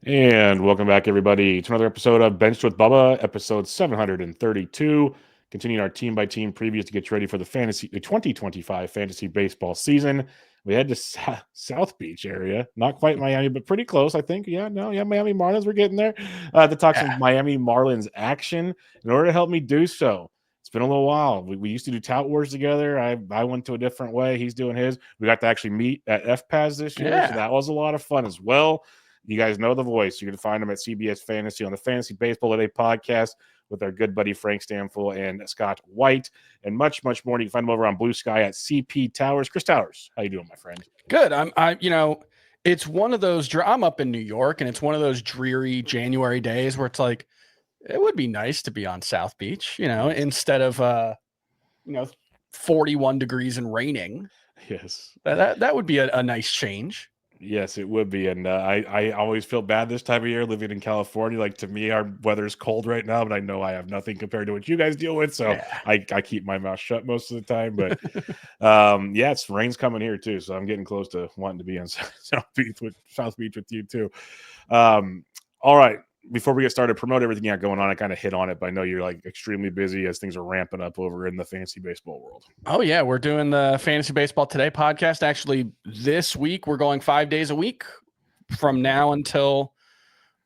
And welcome back, everybody, to another episode of Benched with Bubba, episode 732. Continuing our team by team previews to get you ready for the 2025 fantasy baseball season. We head to South Beach area, not quite Miami, but pretty close, I think. Miami Marlins, we're getting there. To talk some Miami Marlins action. In order to help me do so, it's been a little while. We used to do Tout Wars together. I went to a different way. He's doing his. We got to actually meet at FPAS this year, so that was a lot of fun as well. You guys know the voice. You can find them at CBS Fantasy on the Fantasy Baseball Today podcast with our good buddy Frank Stanfill and Scott White, and much, much more. You can find them over on Blue Sky at CP Towers. Chris Towers, how you doing, my friend? Good. It's one of those. I'm up in New York, and it's one of those dreary January days where it's like, it would be nice to be on South Beach, instead of 41 degrees and raining. Yes, that would be a nice change. Yes, it would be. And I always feel bad this time of year living in California. Like, to me, our weather's cold right now, but I know I have nothing compared to what you guys deal with. So I keep my mouth shut most of the time. But it's rain's coming here too. So I'm getting close to wanting to be on South Beach with you too. All right. Before we get started, promote everything you got going on. I kind of hit on it, but I know you're like extremely busy as things are ramping up over in the fantasy baseball world. Oh yeah, we're doing the Fantasy Baseball Today podcast. Actually, this week we're going 5 days a week from now until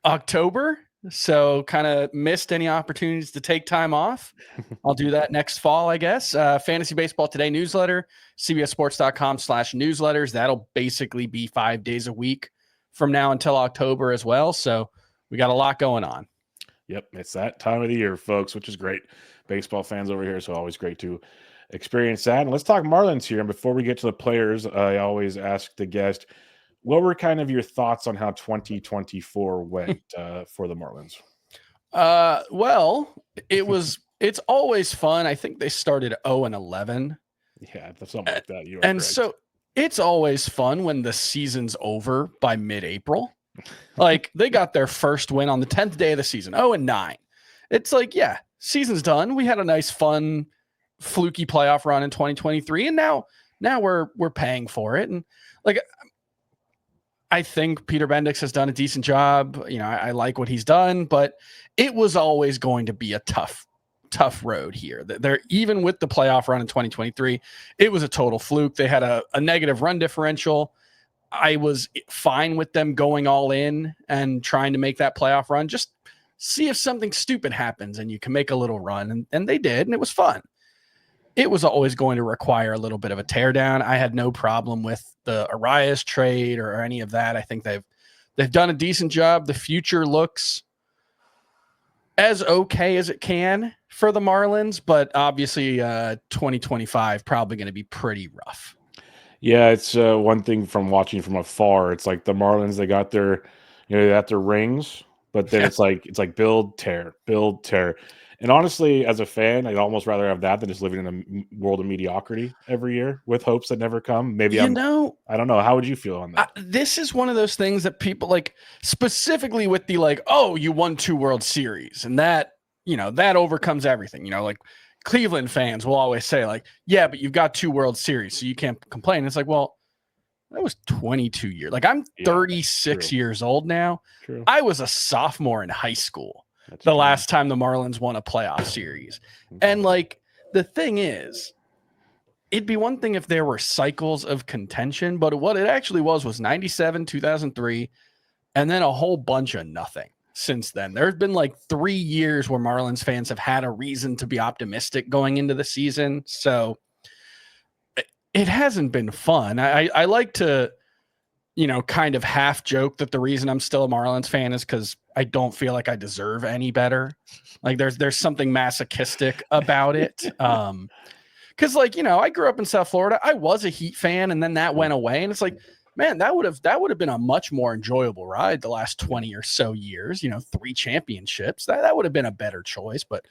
October. So kind of missed any opportunities to take time off. I'll do that next fall, I guess. Fantasy Baseball Today newsletter, cbssports.com/newsletters. That'll basically be 5 days a week from now until October as well. So we got a lot going on. Yep, it's that time of the year, folks, which is great. Baseball fans over here, so always great to experience that. And let's talk Marlins here. And before we get to the players, I always ask the guest, what were kind of your thoughts on how 2024 went for the Marlins? Well, it's always fun. I think they started 0-11. Yeah, something like that. And correct. So it's always fun when the season's over by mid-April. Like, they got their first win on the 10th day of the season, 0-9. It's like, yeah, season's done. We had a nice, fun, fluky playoff run in 2023, and now we're paying for it. And like, I think Peter Bendix has done a decent job. I like what he's done, but it was always going to be a tough road here. They're even with the playoff run in 2023, it was a total fluke. They had a negative run differential. I was fine with them going all in and trying to make that playoff run. Just see if something stupid happens and you can make a little run. And they did, and it was fun. It was always going to require a little bit of a teardown. I had no problem with the Arias trade or any of that. I think they've done a decent job. The future looks as okay as it can for the Marlins, but obviously 2025 probably going to be pretty rough. Yeah, it's one thing from watching from afar. It's like the Marlins, they got their, they got their rings, but then it's like build, tear. And honestly, as a fan, I'd almost rather have that than just living in a world of mediocrity every year with hopes that never come. Maybe I don't know. How would you feel on that? This is one of those things that people like, specifically with the like, oh, you won 2 World Series, and that, that overcomes everything. Like, Cleveland fans will always say, like, yeah, but you've got 2 World Series, so you can't complain. It's like, well, that was 22 years. Like, I'm 36 years old now. True. I was a sophomore in high school last time the Marlins won a playoff series. And, like, the thing is, it'd be one thing if there were cycles of contention, but what it actually was 97, 2003, and then a whole bunch of nothing. Since then, there's been like 3 years where Marlins fans have had a reason to be optimistic going into the season. So it hasn't been fun. I like to, kind of half joke that the reason I'm still a Marlins fan is because I don't feel like I deserve any better. Like there's something masochistic about it. Because I grew up in South Florida. I was a Heat fan, and then that went away. And it's like, man, that would have been a much more enjoyable ride the last 20 or so years, 3 championships. That would have been a better choice. But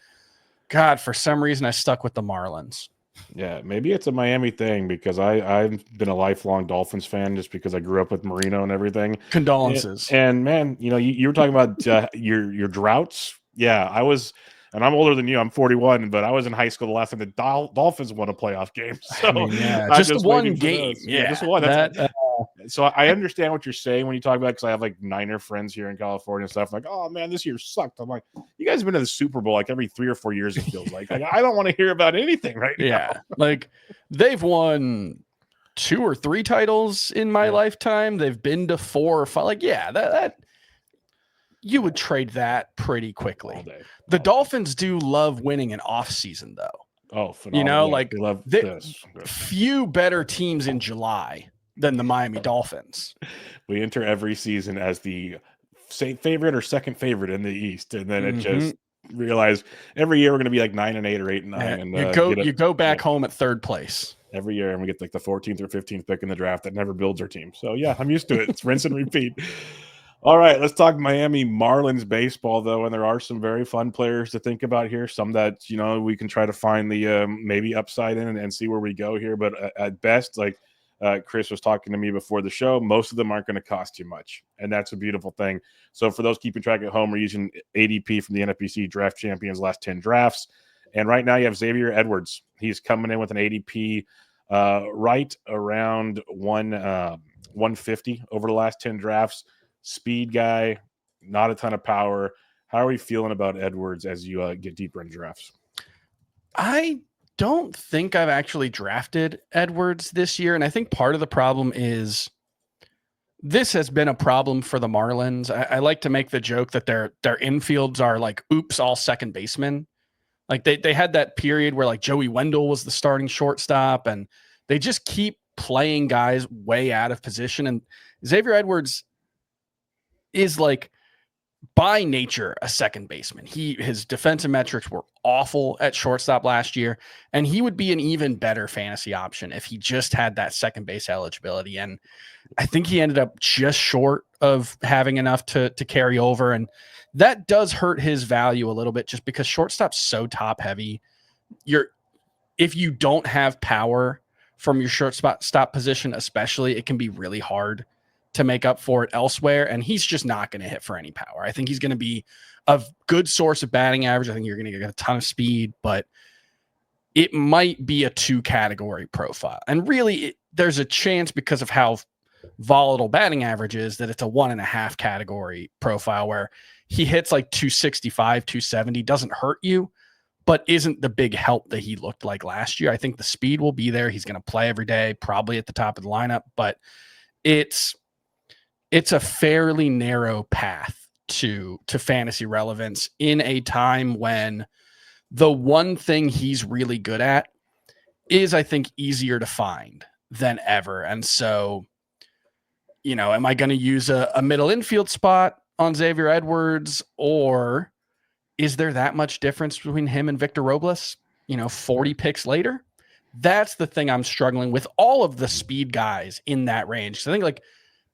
God, for some reason, I stuck with the Marlins. Yeah, maybe it's a Miami thing because I've been a lifelong Dolphins fan just because I grew up with Marino and everything. Condolences. And man, you were talking about your droughts. Yeah, I was. And I'm older than you. I'm 41, but I was in high school the last time the Dolphins won a playoff game. So just one game. Yeah, just one. So I understand what you're saying when you talk about, because I have like Niner friends here in California and stuff. Like, oh man, this year sucked. I'm like, you guys have been to the Super Bowl like every 3 or 4 years. It feels like I don't want to hear about anything right now. Yeah, like they've won 2 or 3 titles in my lifetime. They've been to 4 or 5. Like, yeah, that you would trade that pretty quickly. All day. The Dolphins do love winning an off season, though. Oh, phenomenal. You know, Yeah, like they love this. Few better teams in July than the Miami Dolphins. We enter every season as the favorite or second favorite in the East, and then it just realize every year we're going to be like 9-8 or 8-9, and you go back home at third place every year, and we get like the 14th or 15th pick in the draft that never builds our team. So yeah, I'm used to it. It's rinse and repeat. All right, let's talk Miami Marlins baseball, though, and there are some very fun players to think about here. Some that we can try to find the maybe upside in and see where we go here. But at best, like Chris was talking to me before the show, most of them aren't going to cost you much, and that's a beautiful thing. So for those keeping track at home, we're using ADP from the NFBC Draft Champions last 10 drafts, and right now you have Xavier Edwards. He's coming in with an ADP right around 150 over the last 10 drafts. Speed guy, not a ton of power. How are we feeling about Edwards as you get deeper into drafts? I don't think I've actually drafted Edwards this year, and I think part of the problem is this has been a problem for the Marlins. I like to make the joke that their infields are like, oops, all second basemen. Like they had that period where like Joey Wendell was the starting shortstop, and they just keep playing guys way out of position. And Xavier Edwards is like by nature a second baseman. His defensive metrics were awful at shortstop last year, and he would be an even better fantasy option if he just had that second base eligibility. And I think he ended up just short of having enough to carry over, and that does hurt his value a little bit just because shortstop's so top heavy. If you don't have power from your shortstop position, especially, it can be really hard to make up for it elsewhere, and he's just not going to hit for any power. I think he's going to be a good source of batting average. I think you're going to get a ton of speed, but it might be a 2-category profile. And really, there's a chance because of how volatile batting average is that it's a 1.5 category profile where he hits like 265, 270, doesn't hurt you, but isn't the big help that he looked like last year. I think the speed will be there. He's going to play every day, probably at the top of the lineup, but it's a fairly narrow path to fantasy relevance in a time when the one thing he's really good at is, I think, easier to find than ever. And so, am I going to use a middle infield spot on Xavier Edwards, or is there that much difference between him and Victor Robles, 40 picks later? That's the thing I'm struggling with all of the speed guys in that range. So I think like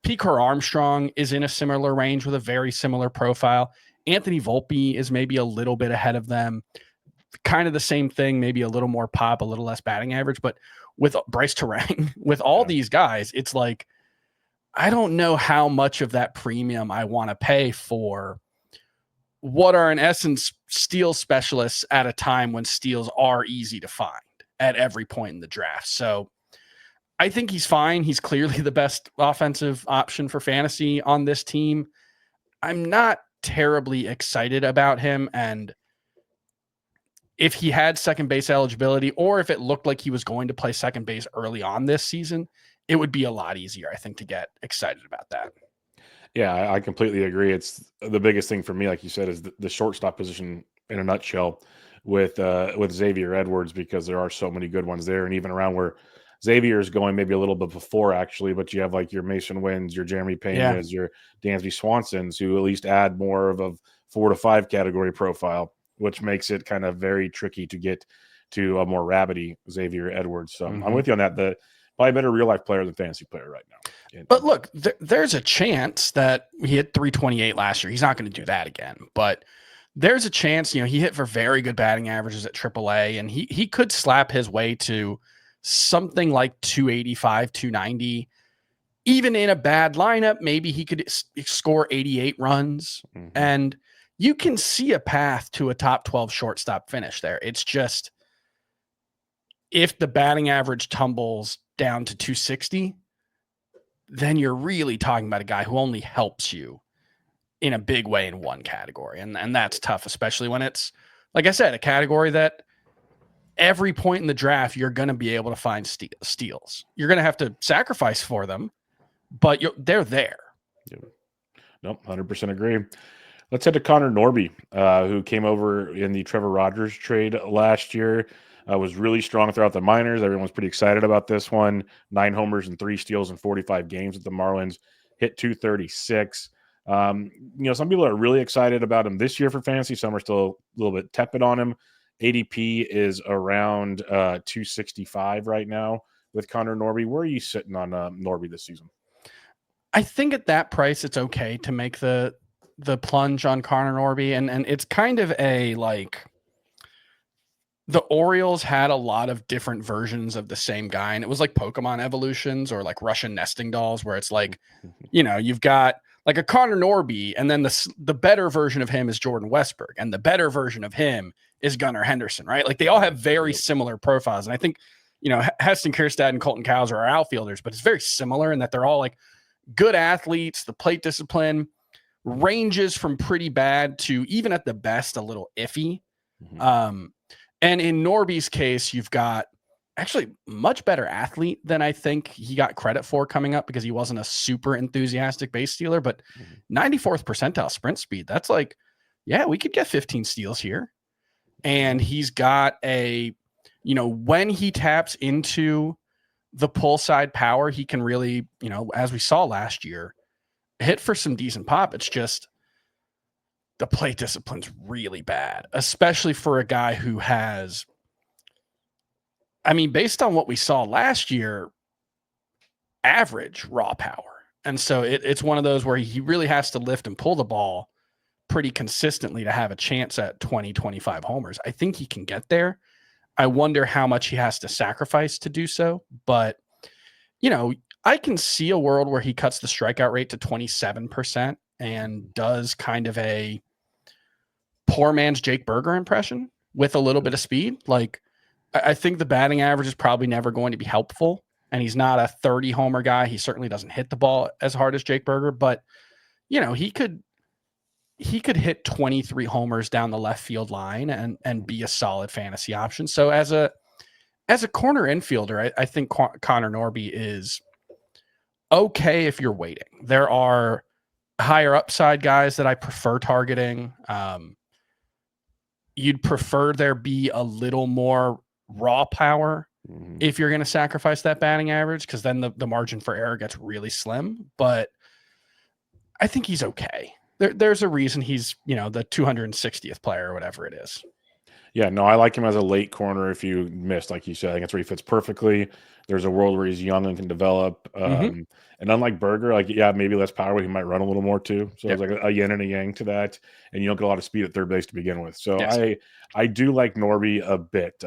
Picor Armstrong is in a similar range with a very similar profile. Anthony Volpe is maybe a little bit ahead of them. Kind of the same thing, maybe a little more pop, a little less batting average. But with Bryce Terang, with all these guys, it's like, I don't know how much of that premium I want to pay for what are in essence steal specialists at a time when steals are easy to find at every point in the draft. So I think he's fine. He's clearly the best offensive option for fantasy on this team. I'm not terribly excited about him. And if he had second base eligibility, or if it looked like he was going to play second base early on this season, it would be a lot easier, I think, to get excited about that. Yeah, I completely agree. It's the biggest thing for me, like you said, is the shortstop position in a nutshell with Xavier Edwards, because there are so many good ones there, and even around where Xavier is going maybe a little bit before, actually, but you have like your Mason Wynns, your Jeremy Peñas, your Dansby Swansons, who at least add more of a 4 to 5 category profile, which makes it kind of very tricky to get to a more rabbity Xavier Edwards. So I'm with you on that. Probably a better real life player than fantasy player right now. But look, there's a chance that he hit 328 last year. He's not going to do that again, but there's a chance, he hit for very good batting averages at AAA, and he could slap his way to something like 285, 290. Even in a bad lineup, maybe he could score 88 runs. And you can see a path to a top 12 shortstop finish there. It's just, if the batting average tumbles down to 260, then you're really talking about a guy who only helps you in a big way in one category. And that's tough, especially when it's, like I said, a category that every point in the draft, you're going to be able to find steals. You're going to have to sacrifice for them, but they're there. Yeah. Nope, 100% agree. Let's head to Connor Norby, who came over in the Trevor Rogers trade last year. Was really strong throughout the minors. Everyone was pretty excited about this one. 9 homers and 3 steals in 45 games with the Marlins. Hit 236. Some people are really excited about him this year for fantasy. Some are still a little bit tepid on him. ADP is around 265 right now with Connor Norby. Where are you sitting on Norby this season? I think at that price, it's okay to make the plunge on Connor Norby, and it's kind of a like the Orioles had a lot of different versions of the same guy, and it was like Pokemon evolutions or like Russian nesting dolls, where it's like, you've got like a Connor Norby, and then the better version of him is Jordan Westberg, and the better version of him is Gunnar Henderson, right? Like they all have very similar profiles, and I think Heston Kjerstad and Colton Cowser are outfielders, but it's very similar in that they're all like good athletes. The plate discipline ranges from pretty bad to even at the best a little iffy. And in Norby's case, you've got actually much better athlete than I think he got credit for coming up, because he wasn't a super enthusiastic base stealer, but 94th percentile sprint speed. That's like, yeah, we could get 15 steals here. And he's got when he taps into the pull side power, he can really, as we saw last year, hit for some decent pop. It's just the plate discipline's really bad, especially for a guy who has, based on what we saw last year, average raw power. And so it's one of those where he really has to lift and pull the ball pretty consistently to have a chance at 20, 25 homers. I think he can get there. I wonder how much he has to sacrifice to do so. But, I can see a world where he cuts the strikeout rate to 27% and does kind of a poor man's Jake Berger impression with a little bit of speed. Like, I think the batting average is probably never going to be helpful, and he's not a 30 homer guy. He certainly doesn't hit the ball as hard as Jake Berger, but he could hit 23 homers down the left field line and be a solid fantasy option. So as a corner infielder, I think Connor Norby is okay if you're waiting. There are higher upside guys that I prefer targeting. You'd prefer there be a little more raw power if you're going to sacrifice that batting average, because then the margin for error gets really slim. But I think he's okay. There's a reason he's, the 260th player or whatever it is. Yeah, no, I like him as a late corner if you missed, like you said. I think that's where he fits perfectly. There's a world where he's young and can develop. And unlike Berger, maybe less power, but he might run a little more too. So There's like a yin and a yang to that. And you don't get a lot of speed at third base to begin with. So yes. I do like Norby a bit.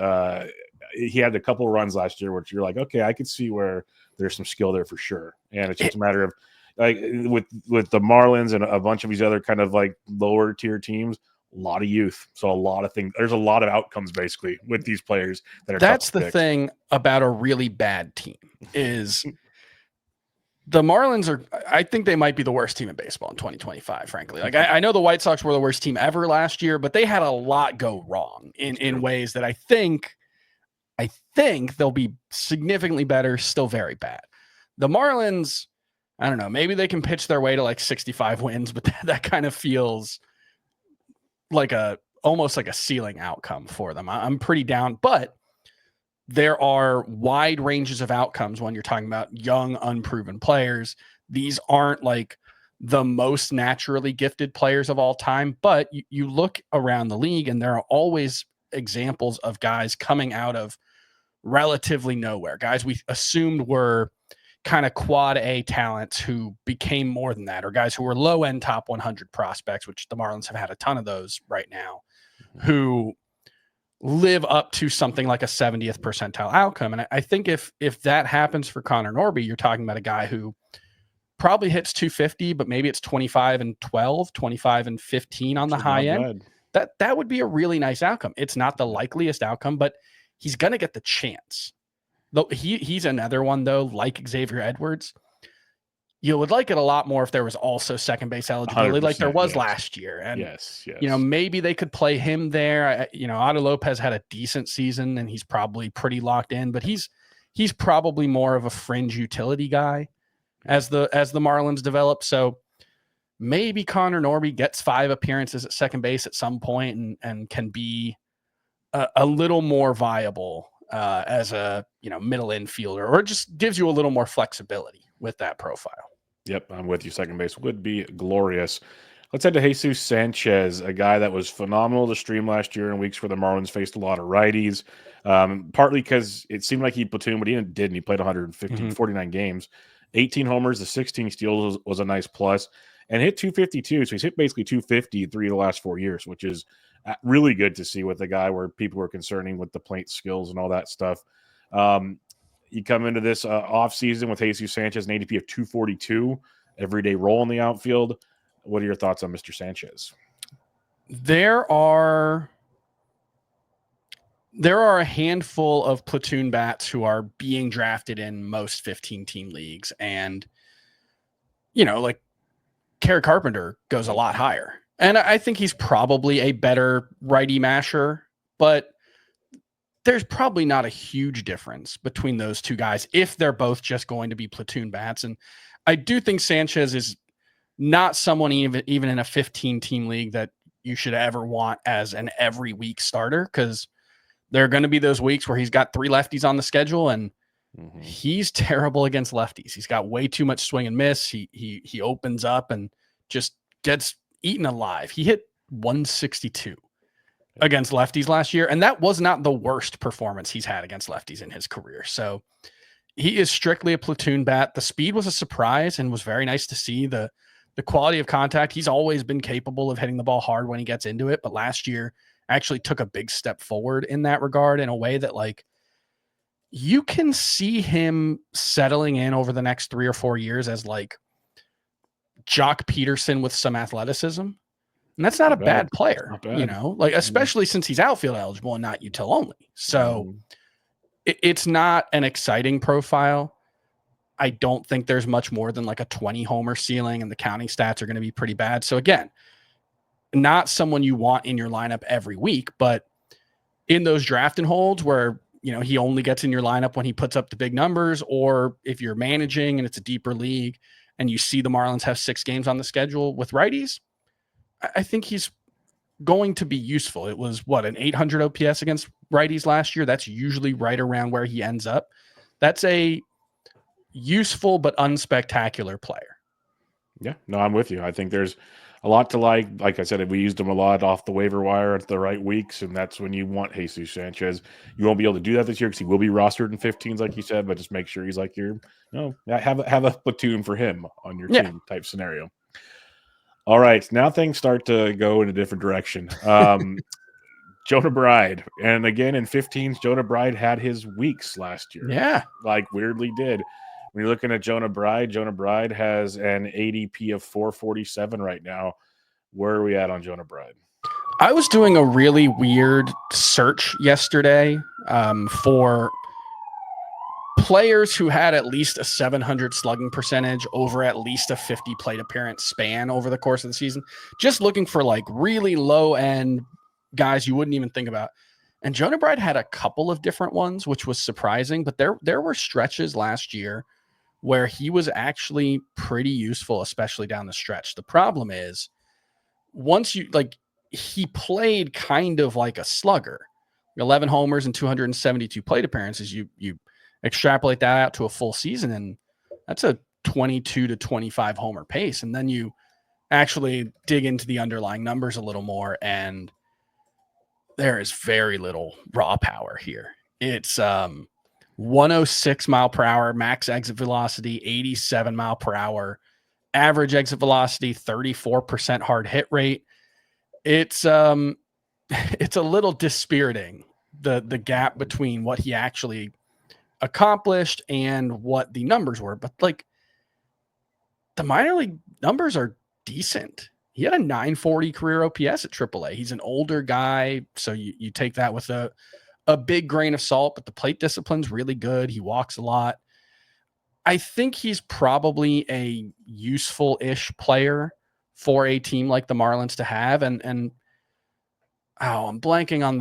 He had a couple runs last year which you're like, okay, I could see where there's some skill there for sure. And it's just a matter of like with the Marlins and a bunch of these other kind of like lower tier teams, a lot of youth. So a lot of things, there's a lot of outcomes basically with these players that are that's the thing about a really bad team is the Marlins I think they might be the worst team in baseball in 2025, frankly. Like I know the White Sox were the worst team ever last year, but they had a lot go wrong in ways that I think they'll be significantly better, still very bad. The Marlins, I don't know, maybe they can pitch their way to like 65 wins, but that kind of feels like almost like a ceiling outcome for them. I'm pretty down, but there are wide ranges of outcomes when you're talking about young, unproven players. These aren't like the most naturally gifted players of all time, but you look around the league and there are always examples of guys coming out of relatively nowhere, guys we assumed were kind of quad A talents who became more than that, or guys who were low end top 100 prospects, which the Marlins have had a ton of those right now, who live up to something like a 70th percentile outcome. And I think if that happens for Connor Norby, you're talking about a guy who probably hits 250, but maybe it's 25 and 12, 25 and 15 on the high end. That would be a really nice outcome. It's not the likeliest outcome, but he's going to get the chance. Though he's another one though, like Xavier Edwards. You would like it a lot more if there was also second base eligibility like there 100%, was yes. last year. And, Yes. maybe they could play him there. Otto Lopez had a decent season and he's probably pretty locked in, but he's probably more of a fringe utility guy as the Marlins develop. So maybe Connor Norby gets 5 appearances at second base at some point and can be a little more viable as a middle infielder, or just gives you a little more flexibility with that profile. Yep, I'm with you. Second base would be glorious. Let's head to Jesus Sanchez, a guy that was phenomenal to stream last year in weeks where the Marlins faced a lot of righties, partly because it seemed like he platooned, but he didn't. He played 49 games, 18 homers, the 16 steals was a nice plus, and hit 252. So he's hit basically 250 3 of the last 4 years, which is really good to see with a guy where people were concerning with the plate skills and all that stuff. You come into this offseason with Jesus Sanchez, an ADP of 242, everyday role in the outfield. What are your thoughts on Mr. Sanchez? There are a handful of platoon bats who are being drafted in most 15-team leagues. And, like Kerry Carpenter goes a lot higher. And I think he's probably a better righty masher, but there's probably not a huge difference between those two guys if they're both just going to be platoon bats. And I do think Sanchez is not someone even in a 15-team league that you should ever want as an every week starter, because there are going to be those weeks where he's got 3 lefties on the schedule and he's terrible against lefties. He's got way too much swing and miss. He opens up and just gets eaten alive. He hit 162 against lefties last year, and that was not the worst performance he's had against lefties in his career. So he is strictly a platoon bat. The speed was a surprise and was very nice to see. The quality of contact, he's always been capable of hitting the ball hard when he gets into it, but last year actually took a big step forward in that regard in a way that, like, you can see him settling in over the next 3 or 4 years as like Jock Peterson with some athleticism. And that's not a bad player, like, especially since he's outfield eligible and not util only. So it's not an exciting profile. I don't think there's much more than like a 20 homer ceiling, and the counting stats are going to be pretty bad. So again, not someone you want in your lineup every week, but in those draft and holds where, he only gets in your lineup when he puts up the big numbers, or if you're managing and it's a deeper league and you see the Marlins have 6 games on the schedule with righties, I think he's going to be useful. It was an 800 OPS against righties last year. That's usually right around where he ends up. That's a useful but unspectacular player. Yeah, no, I'm with you. I think there's a lot to like. Like I said, we used him a lot off the waiver wire at the right weeks, and that's when you want Jesus Sanchez. You won't be able to do that this year because he will be rostered in 15s, like you said, but just make sure he's like your, have a platoon for him on your team type scenario. All right, now things start to go in a different direction. Jonah Bride, and again in 15s, Jonah Bride had his weeks last year. Yeah, like weirdly did. When you're looking at Jonah Bride has an ADP of 447 right now. Where are we at on Jonah Bride? I was doing a really weird search yesterday for players who had at least a 700 slugging percentage over at least a 50 plate appearance span over the course of the season. Just looking for like really low end guys you wouldn't even think about. And Jonah Bride had a couple of different ones, which was surprising, but there were stretches last year where he was actually pretty useful, especially down the stretch. The problem is once he played kind of like a slugger, 11 homers and 272 plate appearances. You extrapolate that out to a full season, and that's a 22 to 25 homer pace. And then you actually dig into the underlying numbers a little more, and there is very little raw power here. It's 106 mile per hour, max exit velocity, 87 mile per hour, average exit velocity, 34% hard hit rate. It's a little dispiriting, the gap between what he actually accomplished and what the numbers were. But like, the minor league numbers are decent. He had a 940 career OPS at AAA. He's an older guy, so you take that with a big grain of salt, but the plate discipline's really good. He walks a lot. I think he's probably a useful-ish player for a team like the Marlins to have. And I'm blanking on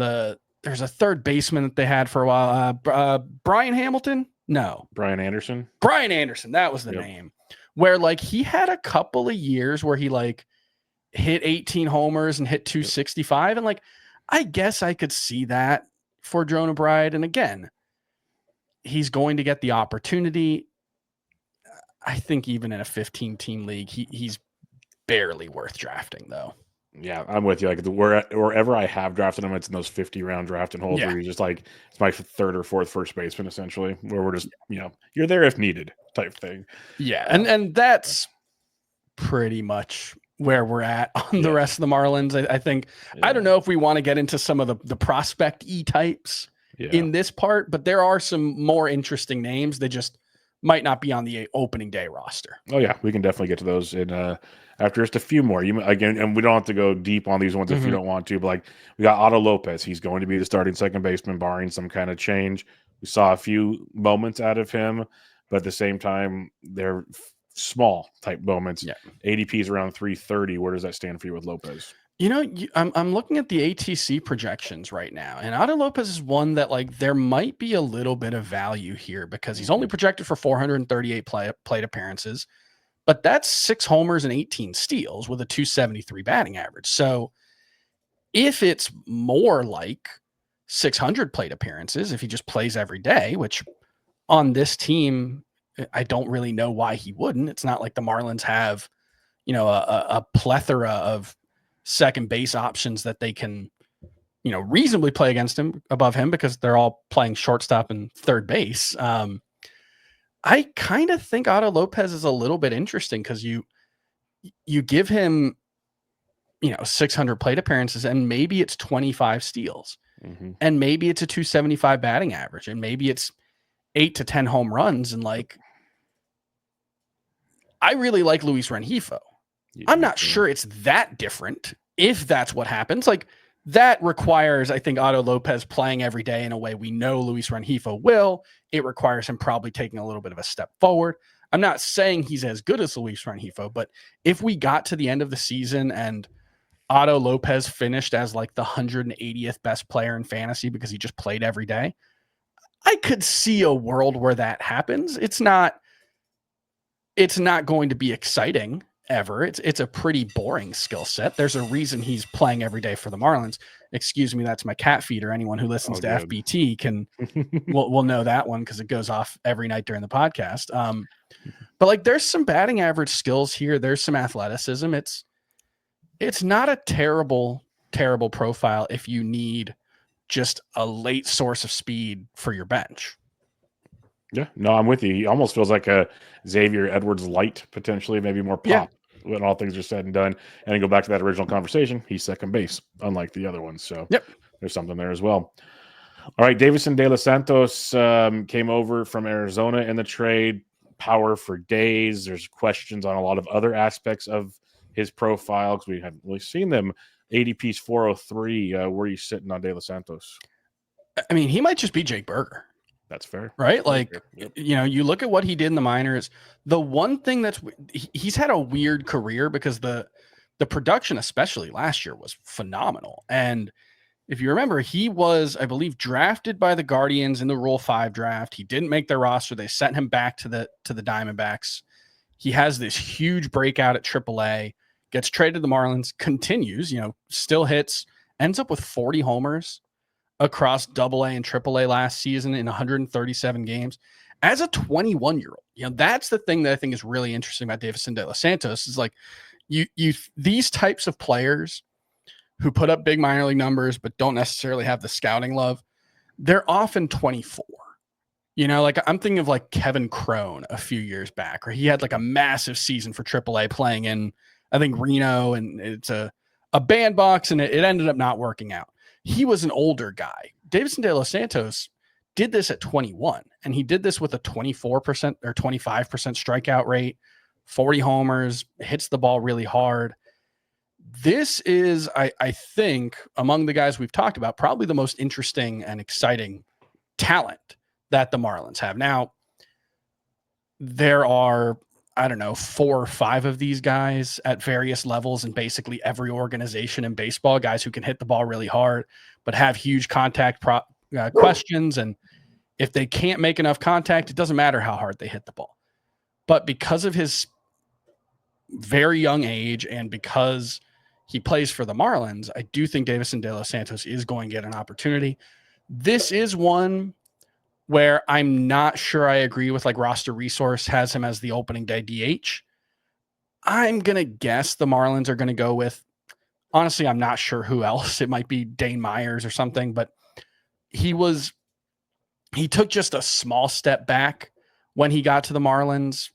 there's a third baseman that they had for a while. Brian Hamilton? No. Brian Anderson. Brian Anderson. That was the name. Where like he had a couple of years where he like hit 18 homers and hit 265. And like, I guess I could see that for Jonah Bride. And again, he's going to get the opportunity. I think even in a 15-team league, he's barely worth drafting, though. Yeah, I'm with you. Like wherever I have drafted him, it's in those 50-round drafting holes where he's just like it's my third or fourth first baseman, essentially, where we're just you're there if needed type thing. Yeah, and that's pretty much where we're at on the rest of the Marlins. I think I don't know if we want to get into some of the prospect types in this part, but there are some more interesting names. They just might not be on the opening day roster. Oh yeah, we can definitely get to those in after just a few more. Again, and we don't have to go deep on these ones if you don't want to. But like we got Otto Lopez, he's going to be the starting second baseman, barring some kind of change. We saw a few moments out of him, but at the same time, they're small type moments. Yeah. ADP is around 330. Where does that stand for you with Lopez? I'm looking at the ATC projections right now, and Otto Lopez is one that like there might be a little bit of value here because he's only projected for 438 plate appearances, but that's 6 homers and 18 steals with a 273 batting average. So if it's more like 600 plate appearances, if he just plays every day, which on this team, I don't really know why he wouldn't. It's not like the Marlins have, a plethora of second base options that they can, reasonably play against him above him because they're all playing shortstop and third base. I kind of think Otto Lopez is a little bit interesting because you give him, 600 plate appearances and maybe it's 25 steals and maybe it's a 275 batting average and maybe it's 8 to 10 home runs. And like, I really like Luis Rengifo. I'm not sure it's that different if that's what happens. Like that requires, I think, Otto Lopez playing every day in a way we know Luis Rengifo will. It requires him probably taking a little bit of a step forward. I'm not saying he's as good as Luis Rengifo, but if we got to the end of the season and Otto Lopez finished as like the 180th best player in fantasy because he just played every day, I could see a world where that happens. It's not going to be exciting ever. It's a pretty boring skill set. There's a reason he's playing every day for the Marlins. Excuse me, that's my cat feeder. Anyone who listens to FBT will know that one because it goes off every night during the podcast. But like there's some batting average skills here. There's some athleticism. It's not a terrible profile if you need just a late source of speed for your bench. Yeah, no, I'm with you. He almost feels like a Xavier Edwards light, potentially, maybe more pop when all things are said and done. And then go back to that original conversation. He's second base, unlike the other ones. So there's something there as well. All right, Davison De Los Santos came over from Arizona in the trade. Power for days. There's questions on a lot of other aspects of his profile because we haven't really seen them. ADP's 403. Where are you sitting on De Los Santos? I mean, he might just be Jake Berger. That's fair. Right? Like, you look at what he did in the minors. The one thing he's had a weird career because the production, especially last year, was phenomenal. And if you remember, he was, I believe, drafted by the Guardians in the Rule 5 draft. He didn't make their roster. They sent him back to the Diamondbacks. He has this huge breakout at AAA, gets traded to the Marlins, continues, still hits, ends up with 40 homers across AA and AAA last season in 137 games as a 21-year-old. That's the thing that I think is really interesting about Davison De Los Santos is like these types of players who put up big minor league numbers but don't necessarily have the scouting love. They're often 24. Like I'm thinking of like Kevin Crone a few years back, where he had like a massive season for AAA playing in, I think, Reno, and it's a bandbox, and it ended up not working out. He was an older guy. Davison De Los Santos did this at 21, and he did this with a 24% or 25% strikeout rate, 40 homers, hits the ball really hard. This is, I think, among the guys we've talked about, probably the most interesting and exciting talent that the Marlins have. Now, there are, I don't know, 4 or 5 of these guys at various levels in basically every organization in baseball, guys who can hit the ball really hard, but have huge contact questions. And if they can't make enough contact, it doesn't matter how hard they hit the ball. But because of his very young age and because he plays for the Marlins, I do think Davison De Los Santos is going to get an opportunity. This is one where I'm not sure I agree with, like, Roster Resource has him as the opening day DH. I'm going to guess the Marlins are going to go with, honestly, I'm not sure who else. It might be Dane Myers or something, but he took just a small step back when he got to the Marlins,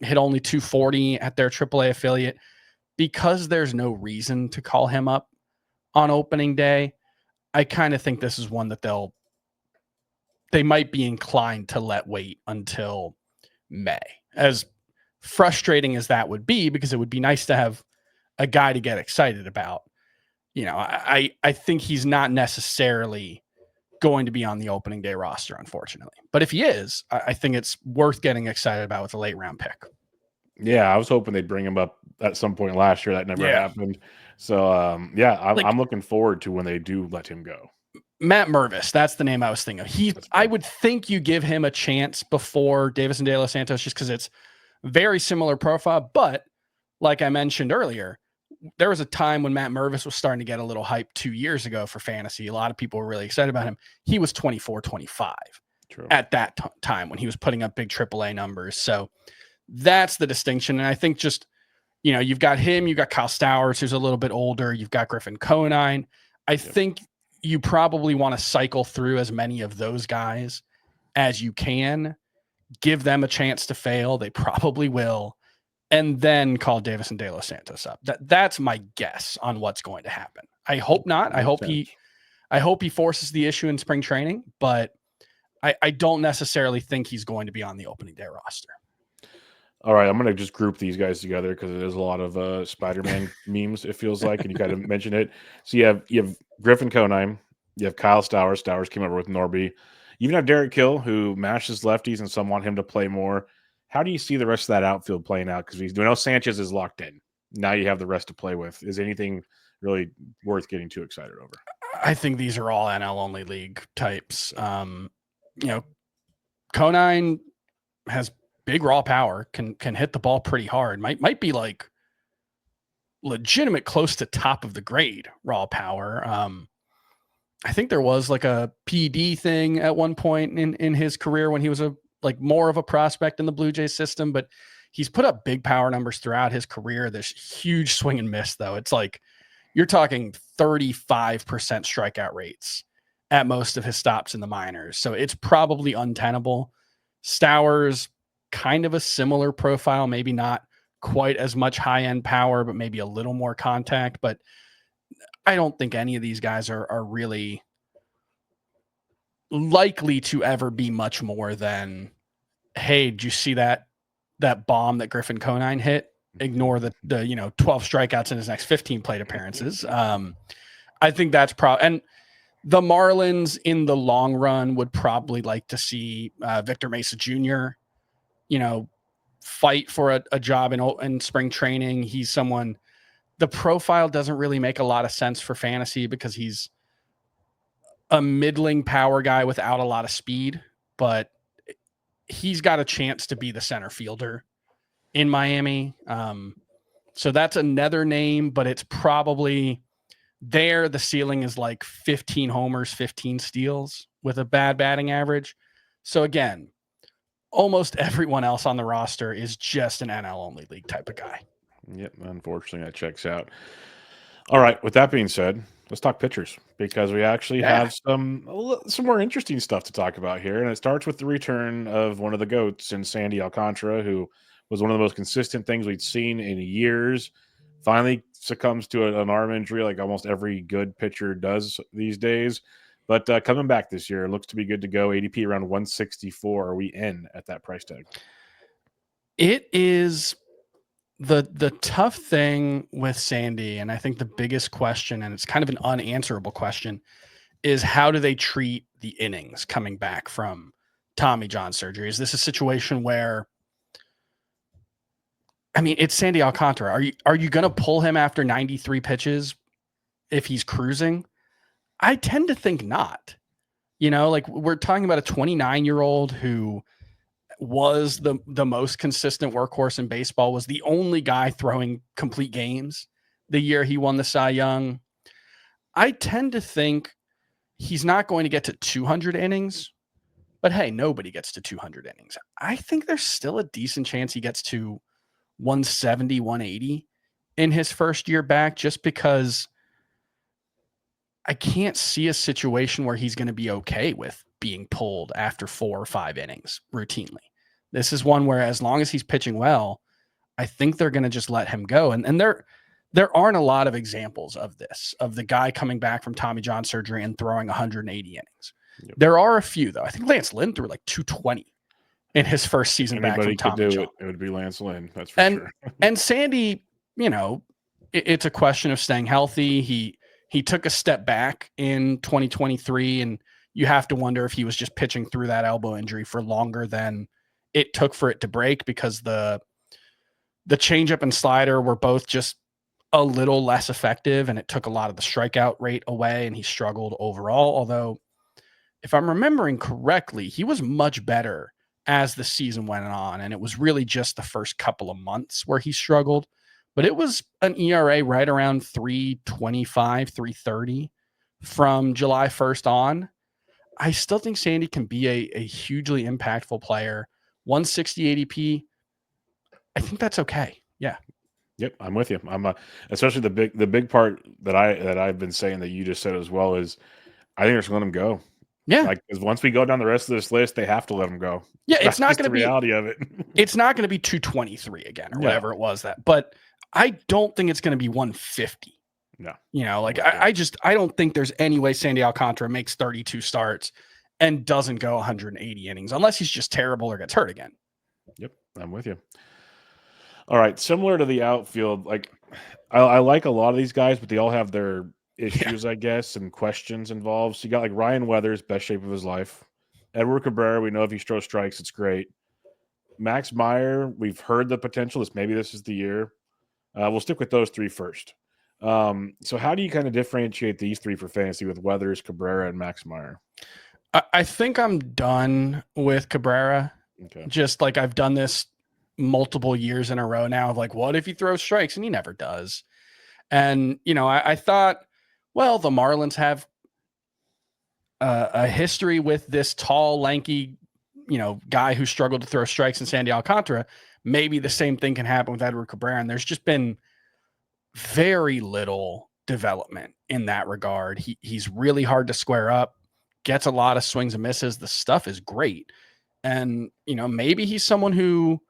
hit only 240 at their AAA affiliate. Because there's no reason to call him up on opening day, I kind of think this is one that they might be inclined to let wait until May. As frustrating as that would be, because it would be nice to have a guy to get excited about. I think he's not necessarily going to be on the opening day roster, unfortunately. But if he is, I think it's worth getting excited about with a late round pick. Yeah, I was hoping they'd bring him up at some point last year. That never happened. So, I'm looking forward to when they do let him go. Matt Mervis, that's the name I was thinking of. I would think you give him a chance before Davison De Los Santos, just because it's very similar profile. But like I mentioned earlier, there was a time when Matt Mervis was starting to get a little hype 2 years ago for fantasy. A lot of people were really excited about him. He was 24, 25 at that time when he was putting up big AAA numbers. So that's the distinction. And I think just, you've got him, you've got Kyle Stowers, who's a little bit older. You've got Griffin Conine. I think you probably want to cycle through as many of those guys as you can, give them a chance to fail. They probably will. And then call Davison De Los Santos up. That's my guess on what's going to happen. I hope not. I hope he forces the issue in spring training, but I don't necessarily think he's going to be on the opening day roster. All right, I'm going to just group these guys together because there's a lot of Spider-Man memes, it feels like, and you got to mention it. So you have Griffin Conine, you have Kyle Stowers. Stowers came over with Norby. You even have Derek Hill, who mashes lefties, and some want him to play more. How do you see the rest of that outfield playing out? Because we know Sanchez is locked in. Now you have the rest to play with. Is anything really worth getting too excited over? I think these are all NL only league types. Conine has big raw power, can hit the ball pretty hard. Might be like legitimate close to top of the grade raw power. I think there was like a PD thing at one point in his career when he was more of a prospect in the Blue Jays system, but he's put up big power numbers throughout his career. There's huge swing and miss though. It's like you're talking 35% strikeout rates at most of his stops in the minors. So it's probably untenable. Stowers, kind of a similar profile, maybe not quite as much high-end power, but maybe a little more contact. But I don't think any of these guys are really likely to ever be much more than, hey, did you see that bomb that Griffin Conine hit? Ignore the 12 strikeouts in his next 15 plate appearances. I think that's and the Marlins in the long run would probably like to see Victor Mesa Jr., fight for a job in spring training. He's someone, the profile doesn't really make a lot of sense for fantasy because he's a middling power guy without a lot of speed, but he's got a chance to be the center fielder in Miami. So that's another name, but it's probably there. The ceiling is like 15 homers, 15 steals with a bad batting average. So again, almost everyone else on the roster is just an NL only league type of guy. Yep, unfortunately that checks out. All right, with that being said, let's talk pitchers because we actually have some more interesting stuff to talk about here. And it starts with the return of one of the GOATs in Sandy Alcantara, who was one of the most consistent things we'd seen in years. Finally succumbs to an arm injury like almost every good pitcher does these days. But coming back this year, looks to be good to go. ADP around 164. Are we in at that price tag? It is the tough thing with Sandy, and I think the biggest question, and it's kind of an unanswerable question, is how do they treat the innings coming back from Tommy John surgery? Is this a situation where I mean, it's Sandy Alcantara. Are you going to pull him after 93 pitches if he's cruising? I tend to think not. Like we're talking about a 29-year-old who was the most consistent workhorse in baseball, was the only guy throwing complete games the year he won the Cy Young. I tend to think he's not going to get to 200 innings, but hey, nobody gets to 200 innings. I think there's still a decent chance he gets to 170, 180 in his first year back, just because I can't see a situation where he's going to be okay with being pulled after 4 or 5 innings routinely. This is one where, as long as he's pitching well, I think they're going to just let him go. And there aren't a lot of examples of this, of the guy coming back from Tommy John surgery and throwing 180 innings. Yep. There are a few, though. I think Lance Lynn threw like 220 in his first season back from Tommy John. It would be Lance Lynn, that's for sure. And Sandy, it's a question of staying healthy. He took a step back in 2023, and you have to wonder if he was just pitching through that elbow injury for longer than it took for it to break, because the changeup and slider were both just a little less effective, and it took a lot of the strikeout rate away, and he struggled overall. Although, if I'm remembering correctly, he was much better as the season went on, and it was really just the first couple of months where he struggled. But it was an ERA right around 3.25, 3.30 from July 1st on. I still think Sandy can be a hugely impactful player. 160 ADP, I think that's okay. Yeah. Yep, I'm with you. I'm especially the big part that I've been saying that you just said as well is I think they're just letting him go. Yeah, like once we go down the rest of this list, they have to let him go. Yeah, it's not going to be the reality of it. It's not going to be 223 again or whatever it was but I don't think it's going to be 150. No, I don't think there's any way Sandy Alcantara makes 32 starts and doesn't go 180 innings unless he's just terrible or gets hurt again. Yep, I'm with you. All right, similar to the outfield, like I like a lot of these guys, but they all have their issues, I guess, and questions involved. So you got like Ryan Weathers, best shape of his life. Edward Cabrera, we know if he throws strikes, it's great. Max Meyer, we've heard the potential. Maybe this is the year. We'll stick with those three first. So how do you kind of differentiate these three for fantasy with Weathers, Cabrera, and Max Meyer? I think I'm done with Cabrera. Okay. Just like I've done this multiple years in a row now of like, what if he throws strikes? And he never does. And, I thought, well, the Marlins have a history with this tall, lanky, guy who struggled to throw strikes in Sandy Alcantara. Maybe the same thing can happen with Edward Cabrera. And there's just been very little development in that regard. He's really hard to square up, gets a lot of swings and misses. The stuff is great. And, maybe he's someone who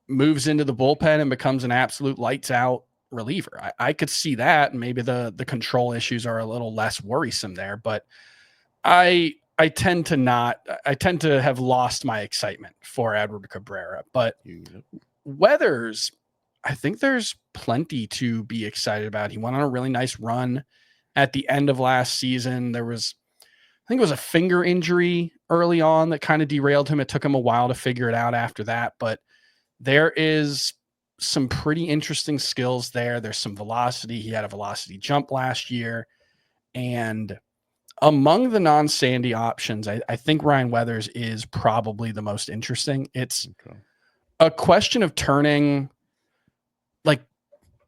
moves into the bullpen and becomes an absolute lights out reliever. I could see that. And maybe the control issues are a little less worrisome there, but I tend to have lost my excitement for Edward Cabrera, but Weathers, I think there's plenty to be excited about. He went on a really nice run at the end of last season. I think it was a finger injury early on that kind of derailed him. It took him a while to figure it out after that, but there is some pretty interesting skills there. There's some velocity. He had a velocity jump last year. And among the non-Sandy options, I think Ryan Weathers is probably the most interesting. It's a question of turning, like,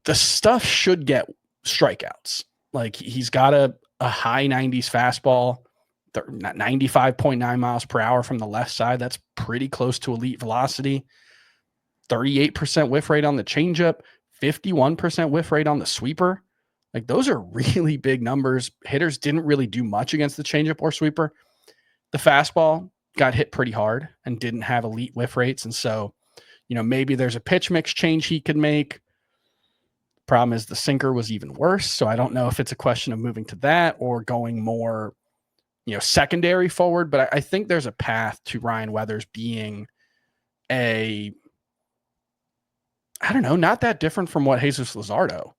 the stuff should get strikeouts. Like, he's got a high 90s fastball, 95.9 miles per hour from the left side. That's pretty close to elite velocity. 38% whiff rate on the changeup, 51% whiff rate on the sweeper. Like, those are really big numbers. Hitters didn't really do much against the changeup or sweeper. The fastball got hit pretty hard and didn't have elite whiff rates. And so, maybe there's a pitch mix change he could make. Problem is the sinker was even worse. So I don't know if it's a question of moving to that or going more, secondary forward. But I think there's a path to Ryan Weathers being not that different from what Jesus Luzardo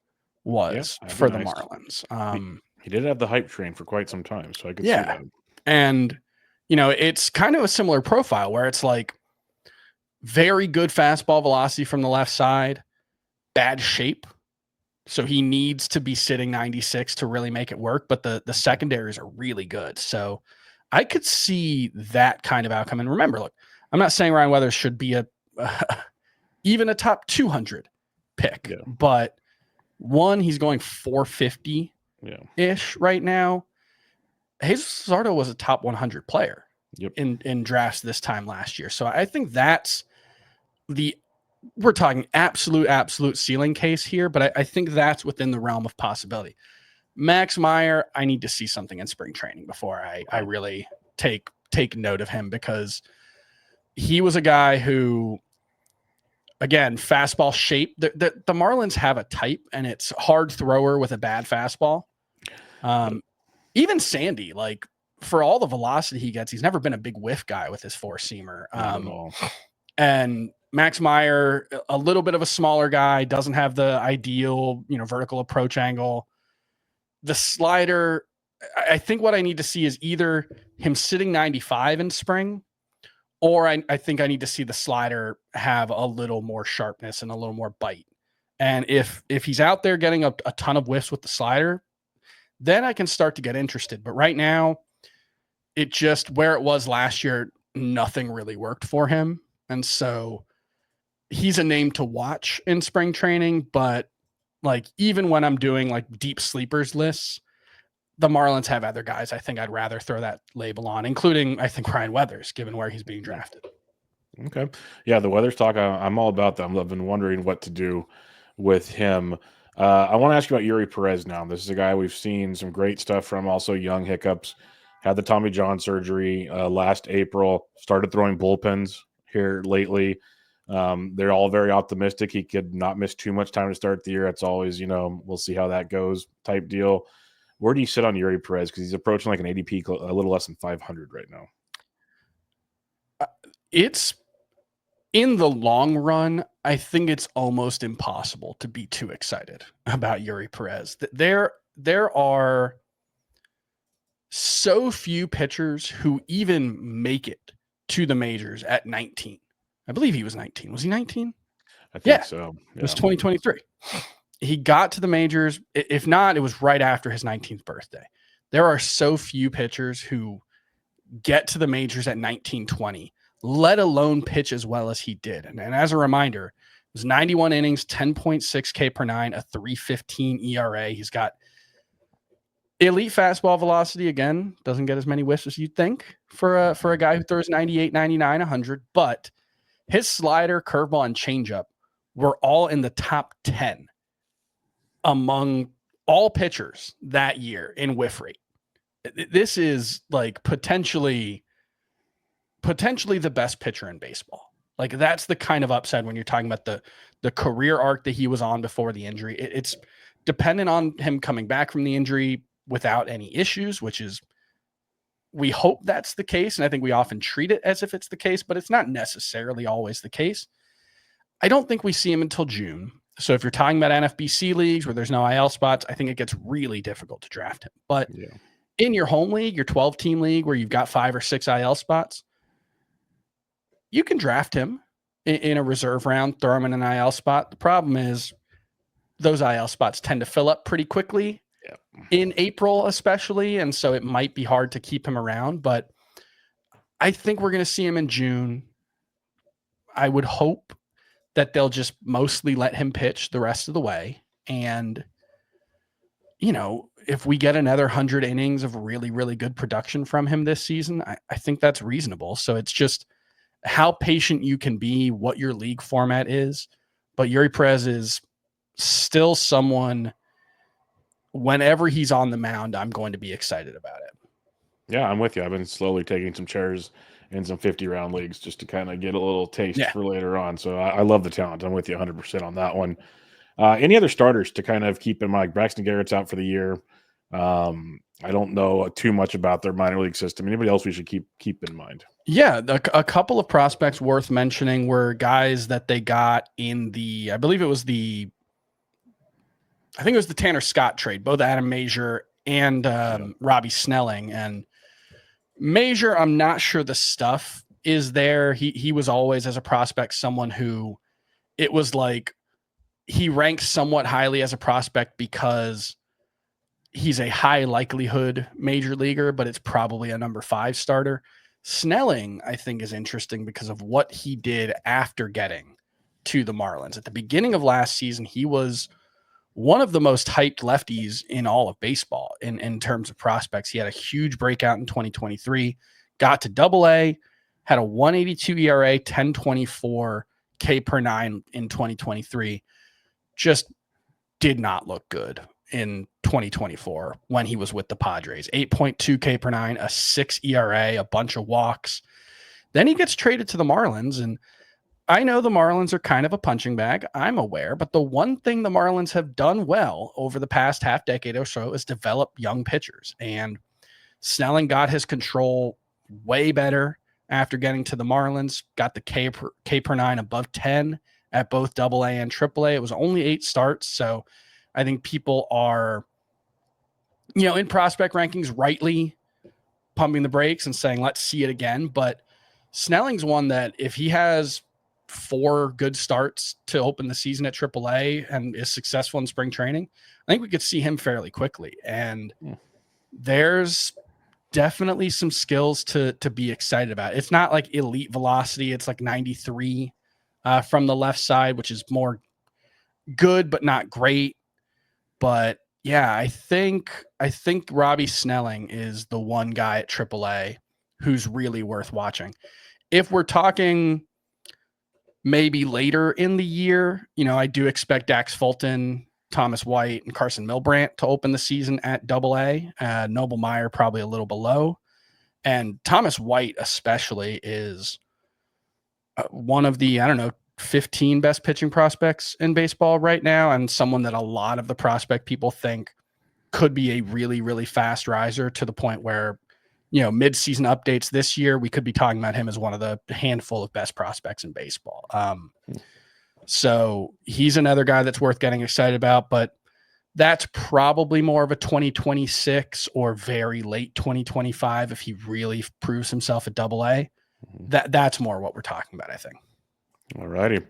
was for the Marlins. He did have the hype train for quite some time, so I could see that. And, it's kind of a similar profile where it's like very good fastball velocity from the left side, bad shape. So he needs to be sitting 96 to really make it work. But the secondaries are really good. So I could see that kind of outcome. And remember, look, I'm not saying Ryan Weathers should be even a top 200 pick, but one, he's going 450 ish right now. Jesus Luzardo was a top 100 player in drafts this time last year. So I think that's we're talking absolute ceiling case here, but I think that's within the realm of possibility. Max Meyer, I need to see something in spring training before I really take note of him, because he was a guy who, again, fastball shape. The Marlins have a type, and it's hard thrower with a bad fastball. Even Sandy, like, for all the velocity he gets, he's never been a big whiff guy with his four-seamer. And Max Meyer, a little bit of a smaller guy, doesn't have the ideal, vertical approach angle. The slider, I think what I need to see is either him sitting 95 in spring, or I think I need to see the slider have a little more sharpness and a little more bite. And if he's out there getting a ton of whiffs with the slider, then I can start to get interested. But right now, it just, where it was last year, nothing really worked for him. And so he's a name to watch in spring training. But like, even when I'm doing like deep sleepers lists, the Marlins have other guys I think I'd rather throw that label on, including, I think, Ryan Weathers, given where he's being drafted. Okay. Yeah, the Weathers talk, I'm all about them. I've been wondering what to do with him. I want to ask you about Yuri Perez now. This is a guy we've seen some great stuff from, also young hiccups. Had the Tommy John surgery last April, started throwing bullpens here lately. They're all very optimistic. He could not miss too much time to start the year. It's always, we'll see how that goes type deal. Where do you sit on Yuri Perez? Because he's approaching like an ADP a little less than 500 right now. It's, in the long run, I think it's almost impossible to be too excited about Yuri Perez. There are so few pitchers who even make it to the majors at 19. I believe he was 19. Was he 19? I think so. Yeah. It was 2023. He got to the majors. If not, it was right after his 19th birthday. There are so few pitchers who get to the majors at 19, 20, let alone pitch as well as he did. And as a reminder, it was 91 innings, 10.6 K per nine, a 3.15 ERA. He's got elite fastball velocity. Again, doesn't get as many whiffs as you'd think for a guy who throws 98, 99, 100. But his slider, curveball, and changeup were all in the top 10 among all pitchers that year in whiff rate. This is like potentially the best pitcher in baseball. Like, that's the kind of upside when you're talking about the career arc that he was on before the injury. It's dependent on him coming back from the injury without any issues, which is, we hope that's the case. And I think we often treat it as if it's the case, but it's not necessarily always the case. I don't think we see him until June. So if you're talking about NFBC leagues where there's no IL spots, I think it gets really difficult to draft him. But in your home league, your 12-team league where you've got 5 or 6 IL spots, you can draft him in a reserve round, throw him in an IL spot. The problem is those IL spots tend to fill up pretty quickly in April, especially. And so it might be hard to keep him around, but I think we're going to see him in June. I would hope that they'll just mostly let him pitch the rest of the way. And, if we get another 100 innings of really, really good production from him this season, I think that's reasonable. So it's just how patient you can be, what your league format is. But Yuri Perez is still someone, whenever he's on the mound, I'm going to be excited about it. Yeah, I'm with you. I've been slowly taking some shares in some 50-round leagues just to kind of get a little taste for later on. So I love the talent. I'm with you 100% on that one. Any other starters to kind of keep in mind? Braxton Garrett's out for the year. I don't know too much about their minor league system. Anybody else we should keep in mind? Yeah, a couple of prospects worth mentioning were guys that they got in the, I think it was the Tanner Scott trade, both Adam Major and Robbie Snelling. And Major, I'm not sure the stuff is there. He was always, as a prospect, someone who it was like he ranks somewhat highly as a prospect because he's a high likelihood major leaguer, but it's probably a number 5 starter. Snelling, I think, is interesting because of what he did after getting to the Marlins. At the beginning of last season, he was one of the most hyped lefties in all of baseball in terms of prospects. He had a huge breakout in 2023, got to Double-A, had a 1.82 ERA, 10.24 K per 9 in 2023. Just did not look good in 2024 when he was with the Padres. 8.2 K per 9, a 6 ERA, a bunch of walks. Then he gets traded to the Marlins, and I know the Marlins are kind of a punching bag. I'm aware, but the one thing the Marlins have done well over the past half decade or so is develop young pitchers. And Snelling got his control way better after getting to the Marlins, got the K per 9 above 10 at both Double-A and Triple-A. It was only 8 starts. So I think people are, in prospect rankings, rightly pumping the brakes and saying, let's see it again. But Snelling's one that if he has 4 good starts to open the season at AAA and is successful in spring training, I think we could see him fairly quickly. And there's definitely some skills to be excited about. It's not like elite velocity. It's like 93 from the left side, which is more good, but not great. But yeah, I think Robbie Snelling is the one guy at AAA who's really worth watching. If we're talking maybe later in the year, I do expect Dax Fulton, Thomas White, and Carson Milbrandt to open the season at Double-A. Noble Meyer probably a little below. And Thomas White especially is one of the, 15 best pitching prospects in baseball right now, and someone that a lot of the prospect people think could be a really, really fast riser to the point where, mid-season updates this year, we could be talking about him as one of the handful of best prospects in baseball. So he's another guy that's worth getting excited about, but that's probably more of a 2026 or very late 2025 if he really proves himself at Double-A. That's more what we're talking about, I think. All righty.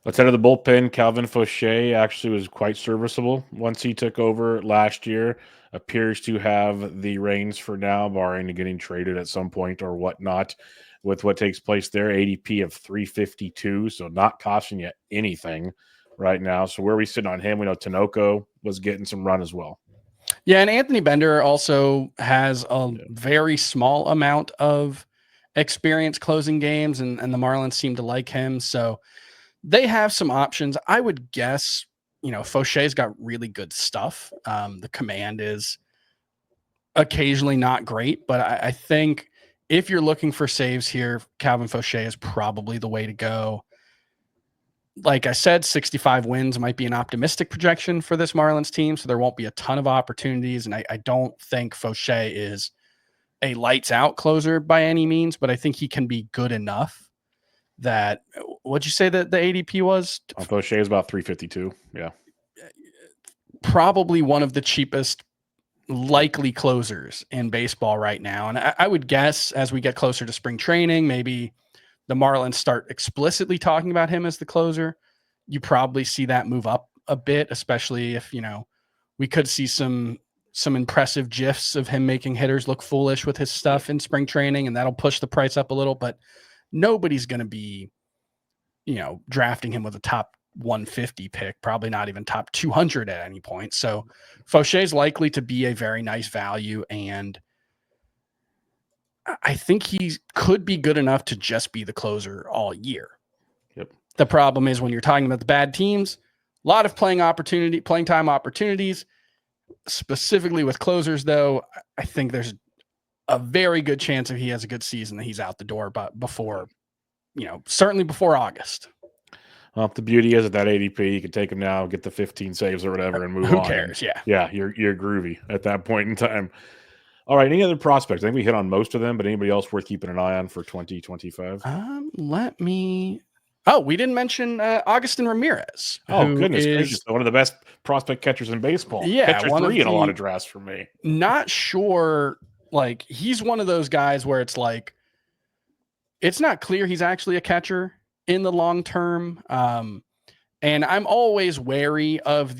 Let's head to the bullpen. Calvin Fauché actually was quite serviceable once he took over last year. Appears to have the reins for now, barring getting traded at some point or whatnot with what takes place there. ADP of 352, so not costing you anything right now. So where are we sitting on him? We know Tinoco was getting some run as well. Yeah, and Anthony Bender also has a very small amount of experience closing games, and the Marlins seem to like him. So they have some options. I would guess, Fauché's got really good stuff. The command is occasionally not great, but I think if you're looking for saves here, Calvin Fauché is probably the way to go. Like I said, 65 wins might be an optimistic projection for this Marlins team, so there won't be a ton of opportunities, and I don't think Fauché is a lights out closer by any means, but I think he can be good enough that, what'd you say that the ADP was? Fauché is about 352. Yeah. Probably one of the cheapest likely closers in baseball right now. And I would guess as we get closer to spring training, maybe the Marlins start explicitly talking about him as the closer. You probably see that move up a bit, especially if, we could see some impressive GIFs of him making hitters look foolish with his stuff in spring training, and that'll push the price up a little, but nobody's going to be, drafting him with a top 150 pick, probably not even top 200 at any point. So Fauché is likely to be a very nice value, and I think he could be good enough to just be the closer all year. Yep. The problem is when you're talking about the bad teams, a lot of playing time opportunities. Specifically with closers, though, I think there's a very good chance if he has a good season that he's out the door, but before, certainly before August. Well, the beauty is at that ADP, you can take him now, get the 15 saves or whatever, and move on. Who cares? And, you're groovy at that point in time. All right, any other prospects? I think we hit on most of them, but anybody else worth keeping an eye on for 2025? We didn't mention Augustin Ramirez. Oh, goodness gracious. One of the best prospect catchers in baseball. Yeah. Catcher 3 in a lot of drafts for me. Not sure. Like, he's one of those guys where it's like, it's not clear he's actually a catcher in the long term. And I'm always wary of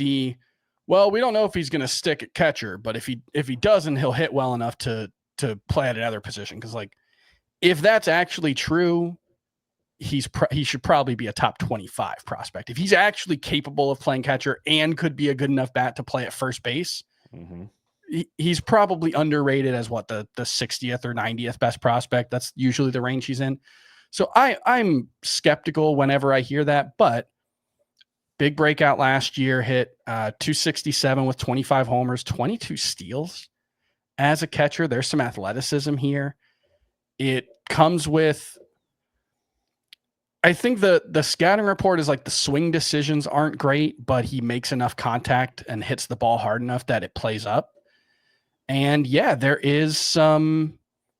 well, we don't know if he's going to stick at catcher, but if he doesn't, he'll hit well enough to play at another position. Because like, if that's actually true, he should probably be a top 25 prospect. If he's actually capable of playing catcher and could be a good enough bat to play at first base, he's probably underrated as the 60th or 90th best prospect. That's usually the range he's in. So I'm skeptical whenever I hear that, but big breakout last year, hit 267 with 25 homers, 22 steals as a catcher. There's some athleticism here. It comes with, I think the scouting report is like the swing decisions aren't great, but he makes enough contact and hits the ball hard enough that it plays up. And yeah, there is some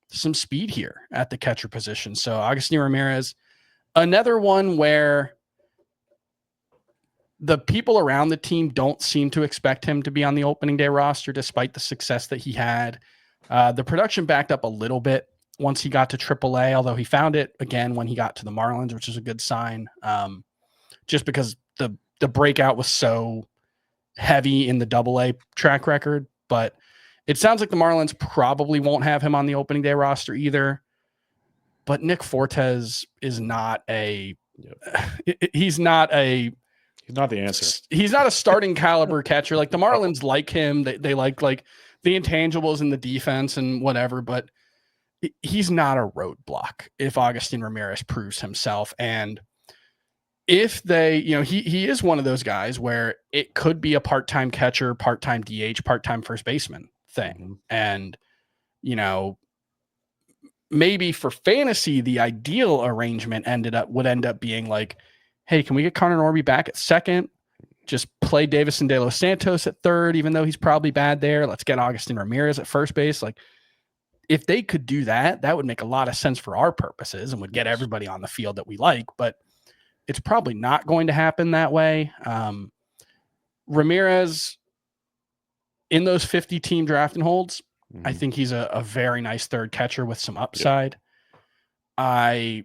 speed here at the catcher position. So Agustin Ramirez, another one where the people around the team don't seem to expect him to be on the opening day roster, despite the success that he had. The production backed up a little bit once he got to AAA, although he found it again when he got to the Marlins, which is a good sign. Just because the breakout was so heavy in the AA track record, but it sounds like the Marlins probably won't have him on the opening day roster either. But Nick Fortes is not he's not the answer. He's not a starting caliber catcher. Like the Marlins like him. They like the intangibles in the defense and whatever, but he's not a roadblock if Agustin Ramirez proves himself. And if they, he is one of those guys where it could be a part-time catcher, part-time DH, part-time first baseman thing. And, maybe for fantasy, the ideal arrangement would end up being like, hey, can we get Connor Norby back at second? Just play Davison De Los Santos at third, even though he's probably bad there. Let's get Agustin Ramirez at first base. Like, if they could do that, that would make a lot of sense for our purposes and would get everybody on the field that we like. But it's probably not going to happen that way. Ramirez, in those 50 team draft and holds, I think he's a very nice third catcher with some upside. Outside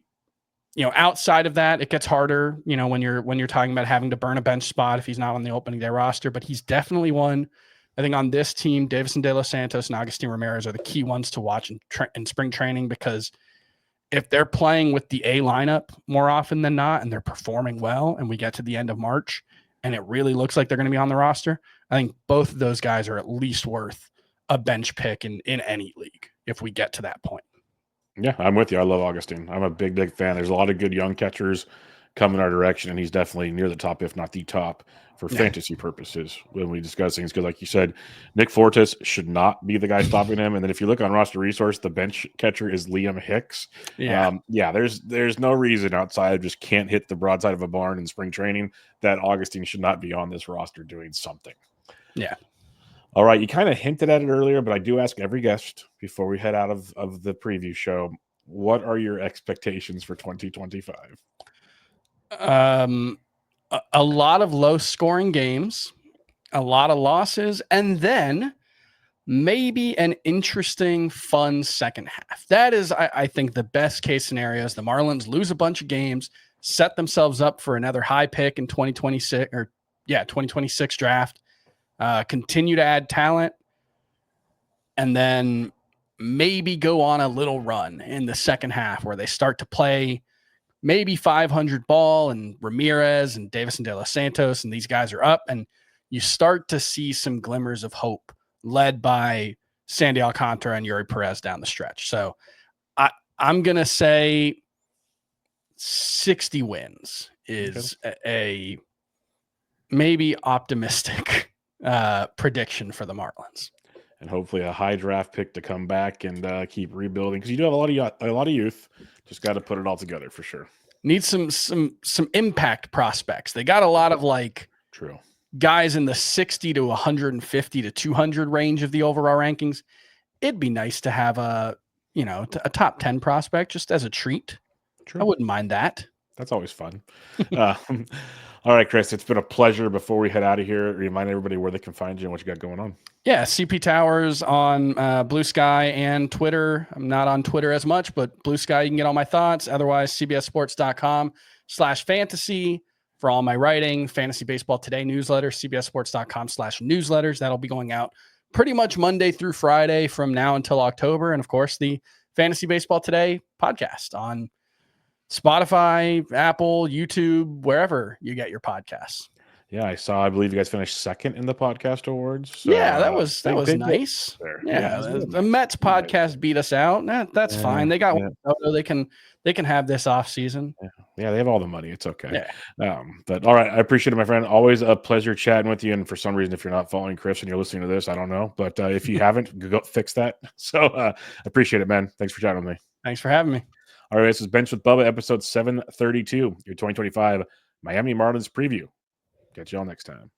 of that, it gets harder, when you're talking about having to burn a bench spot if he's not on the opening day roster, but he's definitely one. I think on this team, Davison De Los Santos and Agustin Ramirez are the key ones to watch in spring training, because if they're playing with the A lineup more often than not, and they're performing well, and we get to the end of March and it really looks like they're going to be on the roster, I think both of those guys are at least worth a bench pick in any league if we get to that point. Yeah, I'm with you. I love Augustine. I'm a big fan. There's a lot of good young catchers coming our direction, and he's definitely near the top, if not the top, for fantasy purposes when we discuss things. Because like you said, Nick Fortes should not be the guy stopping him. And then if you look on roster resource, the bench catcher is Liam Hicks. There's no reason outside of just can't hit the broadside of a barn in spring training that Augustine should not be on this roster doing something. Yeah. All right, you kind of hinted at it earlier, but I do ask every guest before we head out of the preview show, what are your expectations for 2025? A lot of low-scoring games, a lot of losses, and then maybe an interesting, fun second half. That is, I think, the best-case scenario is the Marlins lose a bunch of games, set themselves up for another high pick in 2026 draft, continue to add talent, and then maybe go on a little run in the second half where they start to play maybe 500 ball, and Ramirez and Davison De Los Santos and these guys are up, and you start to see some glimmers of hope led by Sandy Alcantara and Yuri Perez down the stretch. So I'm going to say 60 wins is a maybe optimistic prediction for the Marlins, and hopefully a high draft pick to come back and keep rebuilding, because you do have a lot of youth. Just got to put it all together for sure. Need some impact prospects. They got a lot of true guys in the 60 to 150 to 200 range of the overall rankings. It'd be nice to have a top 10 prospect just as a treat. True. I wouldn't mind that. That's always fun. All right, Chris, it's been a pleasure. Before we head out of here, remind everybody where they can find you and what you got going on. Yeah, CP Towers on Blue Sky and Twitter. I'm not on Twitter as much, but Blue Sky, you can get all my thoughts. Otherwise, cbssports.com/fantasy for all my writing. Fantasy Baseball Today newsletter, cbssports.com/newsletters. That'll be going out pretty much Monday through Friday from now until October. And of course, the Fantasy Baseball Today podcast on Spotify, Apple, YouTube, wherever you get your podcasts. Yeah, I believe you guys finished second in the podcast awards. So, yeah, that was nice. Yeah, the Mets podcast beat us out. That's fine. They got they can have this off season. Yeah, they have all the money. It's okay. Yeah. But all right, I appreciate it, my friend. Always a pleasure chatting with you. And for some reason, if you're not following Chris and you're listening to this, I don't know. But if you haven't, go fix that. So appreciate it, man. Thanks for chatting with me. Thanks for having me. All right, this is Bench with Bubba, episode 732, your 2025 Miami Marlins preview. Catch y'all next time.